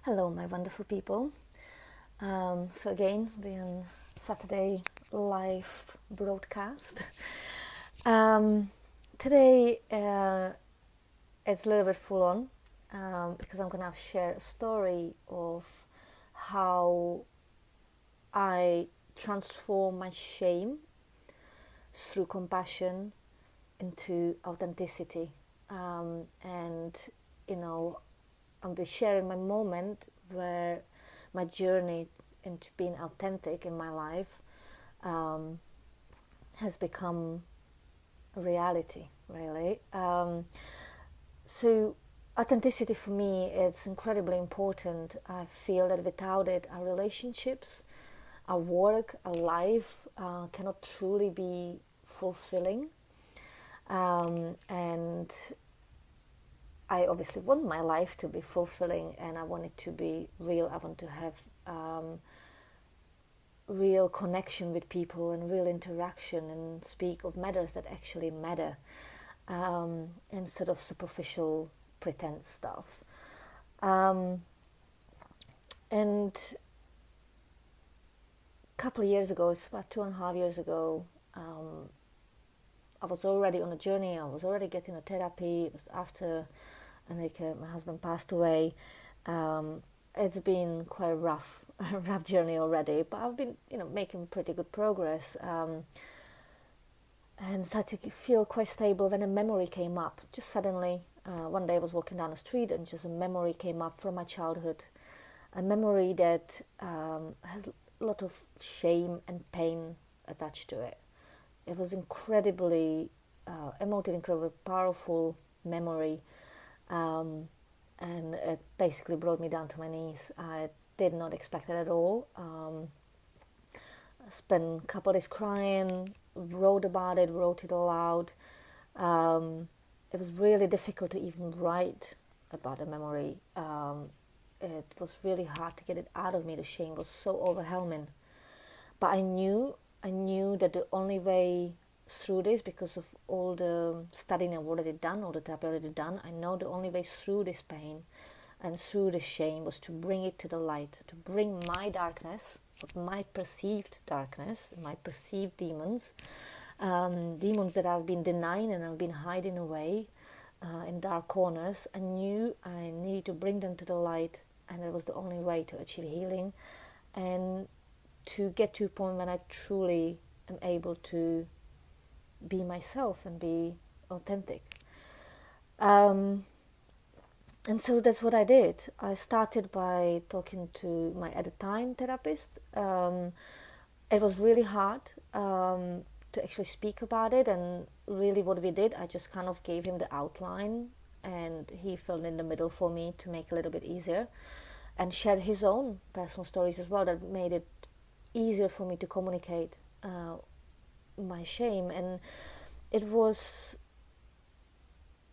Hello, my wonderful people. So again, we're on Saturday live broadcast. Um, Today it's a little bit full on because I'm gonna share a story of how I transform my shame through compassion into authenticity, and I'll be sharing my moment where my journey into being authentic in my life has become a reality, really. So authenticity for me is incredibly important. I feel that without it, our relationships, our work, our life cannot truly be fulfilling. And I obviously want my life to be fulfilling, and I want it to be real. I want to have real connection with people and real interaction and speak of matters that actually matter, instead of superficial pretense stuff. And a couple of years ago, it's about 2.5 years ago, I was already on a journey. I was already getting a therapy. It was after my husband passed away. It's been quite a rough journey already, but I've been making pretty good progress, and started to feel quite stable. Then a memory came up just suddenly. One day I was walking down the street and just a memory came up from my childhood, a memory that has a lot of shame and pain attached to it. It was incredibly emotive, incredibly powerful memory, and it basically brought me down to my knees. I did not expect it at all. I spent a couple of days crying, wrote about it, wrote it all out. It was really difficult to even write about the memory. It was really hard to get it out of me. The shame was so overwhelming. But I knew that the only way through this, because of all the studying I've already done, all the therapy I've already done, I know the only way through this pain and through the shame was to bring it to the light, to bring my darkness, my perceived darkness, my perceived demons, demons that I've been denying and I've been hiding away in dark corners. I knew I needed to bring them to the light, and it was the only way to achieve healing and to get to a point when I truly am able to be myself and be authentic. And so that's what I did. I started by talking to my, at the time, therapist. It was really hard to actually speak about it, and really what we did, I just kind of gave him the outline and he filled in the middle for me to make it a little bit easier, and shared his own personal stories as well that made it easier for me to communicate my shame. And it was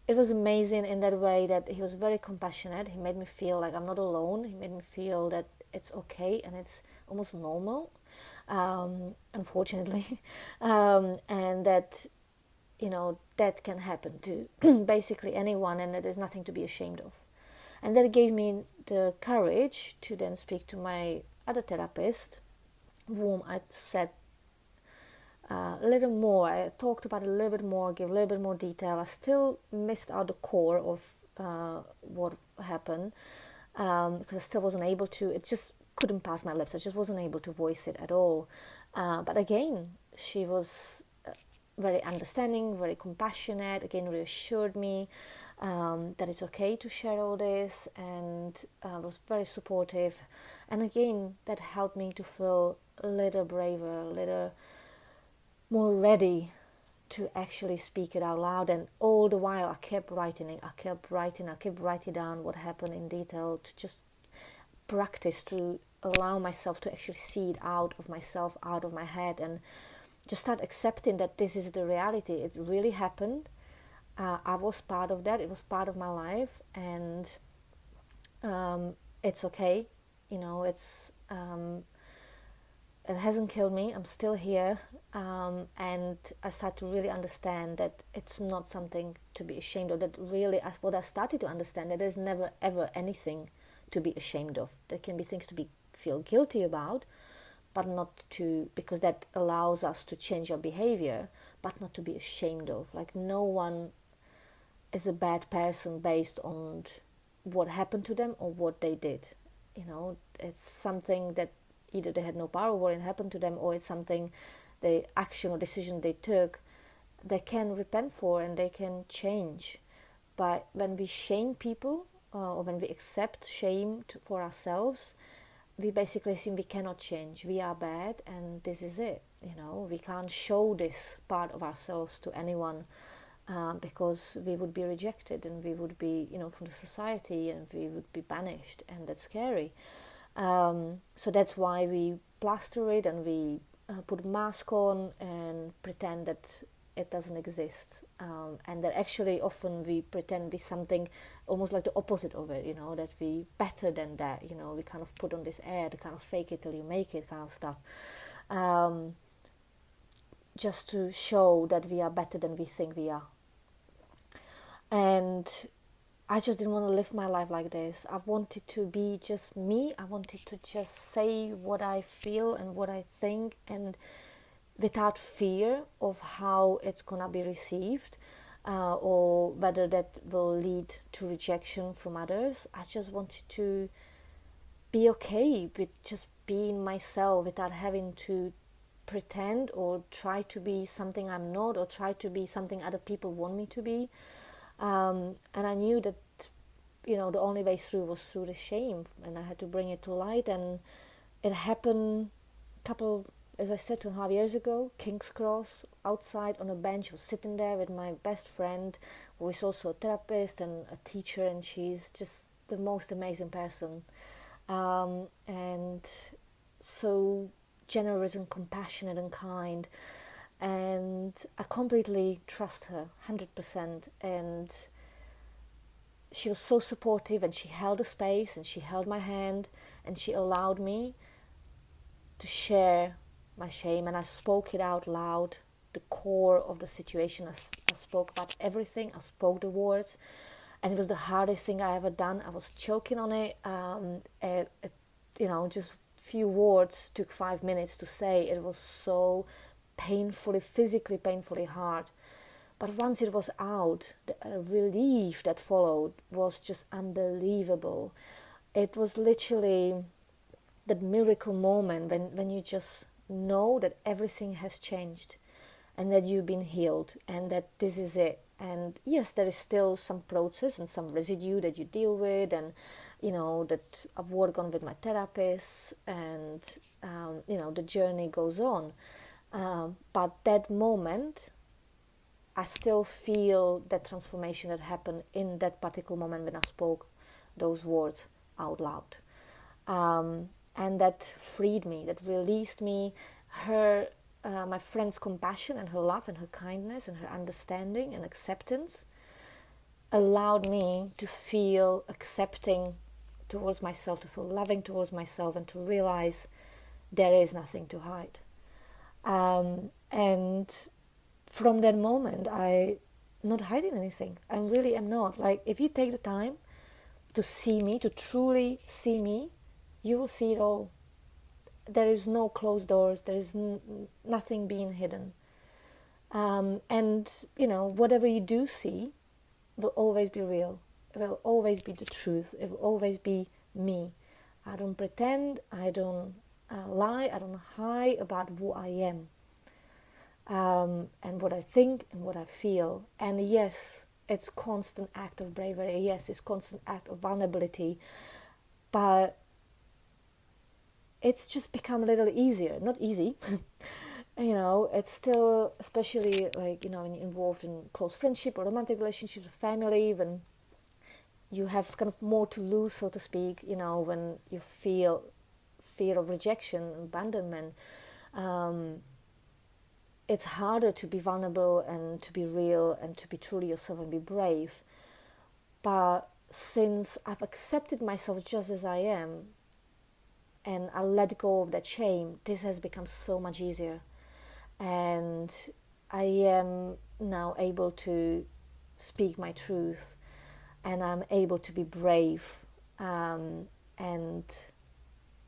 amazing in that way that he was very compassionate. He made me feel like I'm not alone. He made me feel that it's okay and it's almost normal, unfortunately, and that that can happen to basically anyone, and that there's nothing to be ashamed of. And that gave me the courage to then speak to my other therapist, whom I said a little more. I talked about it a little bit more, gave a little bit more detail. I still missed out the core of what happened, because I still wasn't able to. It just couldn't pass my lips. I just wasn't able to voice it at all. But again, she was very understanding, very compassionate. Again, reassured me that it's okay to share all this, and was very supportive. And again, that helped me to feel a little braver, a little more ready to actually speak it out loud. And all the while I kept writing it. I kept writing down what happened in detail, to just practice, to allow myself to actually see it out of myself, out of my head, and just start accepting that this is the reality. It really happened. I was part of that. It was part of my life, and it's okay. It's it hasn't killed me. I'm still here, and I start to really understand that it's not something to be ashamed of. That really, what I started to understand, that there's never ever anything to be ashamed of. There can be things to be feel guilty about, but not to, because that allows us to change our behavior, but not to be ashamed of. Like, no one is a bad person based on what happened to them or what they did. It's something that either they had no power over and happened to them, or it's something, the action or decision they took, they can repent for and they can change. But when we shame people, or when we accept shame for ourselves, we basically assume we cannot change. We are bad and this is it. We can't show this part of ourselves to anyone, because we would be rejected and we would be, from the society, and we would be banished, and that's scary. So that's why we plaster it and we put a mask on and pretend that it doesn't exist, and that actually often we pretend with something almost like the opposite of it, that we better than that, we kind of put on this air, the kind of fake it till you make it kind of stuff, just to show that we are better than we think we are. And I just didn't want to live my life like this. I wanted to be just me. I wanted to just say what I feel and what I think, and without fear of how it's gonna be received, or whether that will lead to rejection from others. I just wanted to be okay with just being myself without having to pretend or try to be something I'm not, or try to be something other people want me to be. And I knew that, the only way through was through the shame, and I had to bring it to light. And it happened as I said, 2.5 years ago, King's Cross, outside on a bench. I was sitting there with my best friend, who is also a therapist and a teacher, and she's just the most amazing person, and so generous and compassionate and kind. And I completely trust her, 100%. And she was so supportive, and she held the space, and she held my hand, and she allowed me to share my shame. And I spoke it out loud, the core of the situation. I spoke about everything. I spoke the words, and it was the hardest thing I ever done. I was choking on it. Just few words took 5 minutes to say. It was so physically painfully hard. But once it was out, the relief that followed was just unbelievable. It was literally that miracle moment when you just know that everything has changed, and that you've been healed, and that this is it. And yes, there is still some process and some residue that you deal with, and that I've worked on with my therapist, and the journey goes on. But that moment, I still feel that transformation that happened in that particular moment when I spoke those words out loud. And that freed me, that released me. My friend's compassion and her love and her kindness and her understanding and acceptance allowed me to feel accepting towards myself, to feel loving towards myself, and to realize there is nothing to hide. And from that moment, I'm not hiding anything. I really am not. Like, if you take the time to see me, to truly see me, you will see it all. There is no closed doors. There is nothing being hidden. And whatever you do see will always be real. It will always be the truth. It will always be me. I don't pretend. I don't lie. I don't hide about who I am, and what I think and what I feel. And yes, it's constant act of bravery. Yes, it's constant act of vulnerability. But it's just become a little easier. Not easy. It's still, especially like, when you're involved in close friendship or romantic relationships or family, when you have kind of more to lose, so to speak, when you feel fear of rejection, abandonment, it's harder to be vulnerable and to be real and to be truly yourself and be brave. But since I've accepted myself just as I am, and I let go of that shame, this has become so much easier. And I am now able to speak my truth, and I'm able to be brave, and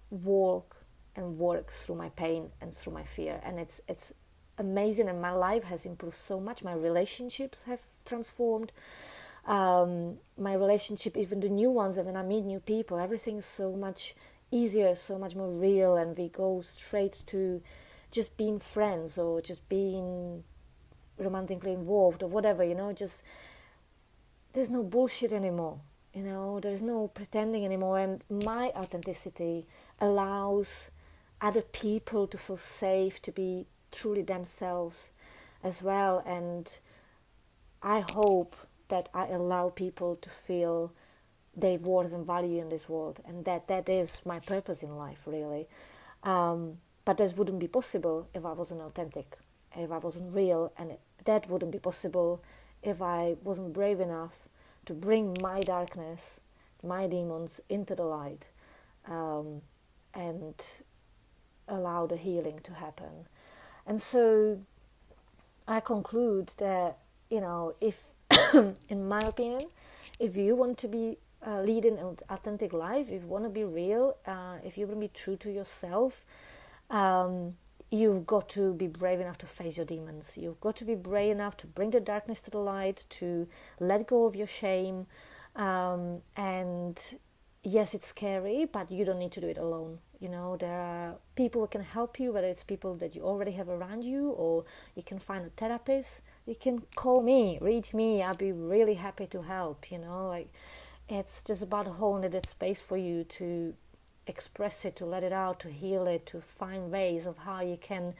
walk and work through my pain and through my fear. And it's amazing, and my life has improved so much. My relationships have transformed. My relationship, even the new ones, and when I meet new people, everything is so much easier, so much more real, and we go straight to just being friends or just being romantically involved or whatever, just there's no bullshit anymore, there's no pretending anymore. And my authenticity allows other people to feel safe, to be truly themselves as well. And I hope that I allow people to feel their worth and value in this world, and that is my purpose in life, really. But this wouldn't be possible if I wasn't authentic, if I wasn't real, and that wouldn't be possible if I wasn't brave enough to bring my darkness, my demons into the light, and allow the healing to happen. And so I conclude that, if, in my opinion, if you want to be leading an authentic life, if you want to be real, if you want to be true to yourself, you've got to be brave enough to face your demons. You've got to be brave enough to bring the darkness to the light, to let go of your shame. And yes, it's scary, but you don't need to do it alone. There are people who can help you, whether it's people that you already have around you, or you can find a therapist. You can call me, reach me. I'll be really happy to help. It's just about holding that space for you to express it, to let it out, to heal it, to find ways of how you can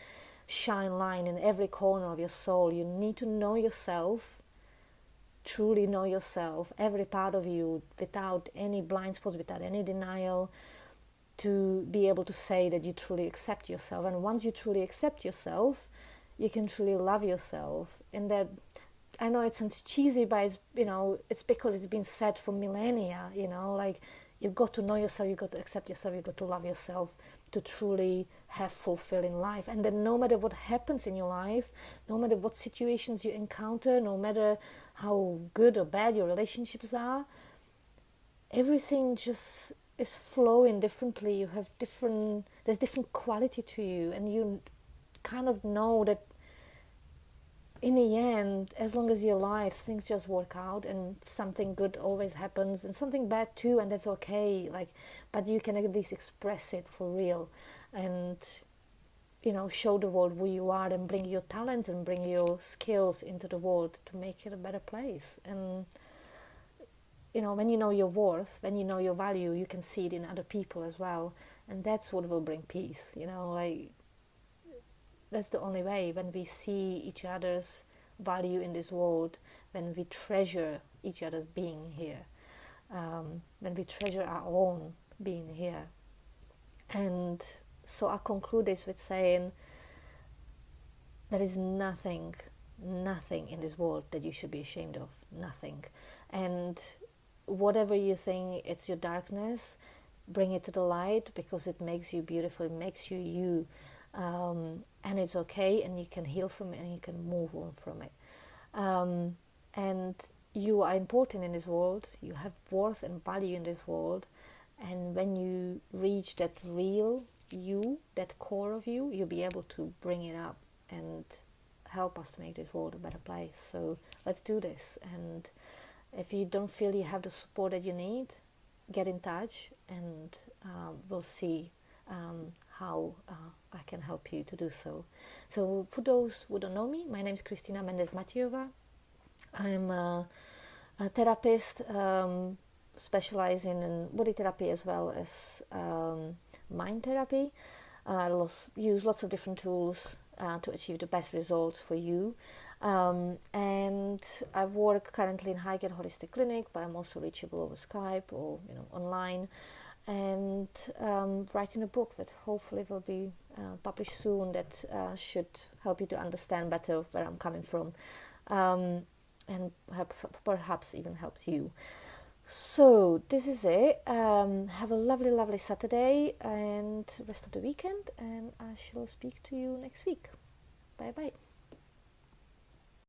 shine light in every corner of your soul. You need to know yourself, truly know yourself, every part of you, without any blind spots, without any denial, to be able to say that you truly accept yourself. And once you truly accept yourself, you can truly love yourself. And that, I know it sounds cheesy, but it's, it's because it's been said for millennia, you've got to know yourself, you've got to accept yourself, you've got to love yourself to truly have fulfilling life. And then no matter what happens in your life, no matter what situations you encounter, no matter how good or bad your relationships are, everything just is flowing differently. You have there's different quality to you, and you kind of know that in the end, as long as you're alive, things just work out, and something good always happens, and something bad too, and that's okay. But you can at least express it for real, and show the world who you are, and bring your talents and bring your skills into the world to make it a better place. And when you know your worth, when you know your value, you can see it in other people as well, and that's what will bring peace. That's the only way, when we see each other's value in this world, when we treasure each other's being here, when we treasure our own being here. And so I conclude this with saying there is nothing in this world that you should be ashamed of, nothing. And whatever you think it's your darkness, bring it to the light, because it makes you beautiful, it makes you you. And it's okay, and you can heal from it, and you can move on from it. And you are important in this world, you have worth and value in this world, and when you reach that real you, that core of you, you'll be able to bring it up and help us to make this world a better place. So let's do this. And if you don't feel you have the support that you need, get in touch, and we'll see how I can help you to do so. So for those who don't know me, my name is Kristina Mendez-Matejová. I'm a therapist specializing in body therapy as well as mind therapy. I use lots of different tools to achieve the best results for you. And I work currently in Highgate Holistic Clinic, but I'm also reachable over Skype or online. And writing a book that hopefully will be published soon, that should help you to understand better where I'm coming from, and perhaps even helps you. So this is it. Have a lovely Saturday and rest of the weekend, and I shall speak to you next week. Bye bye.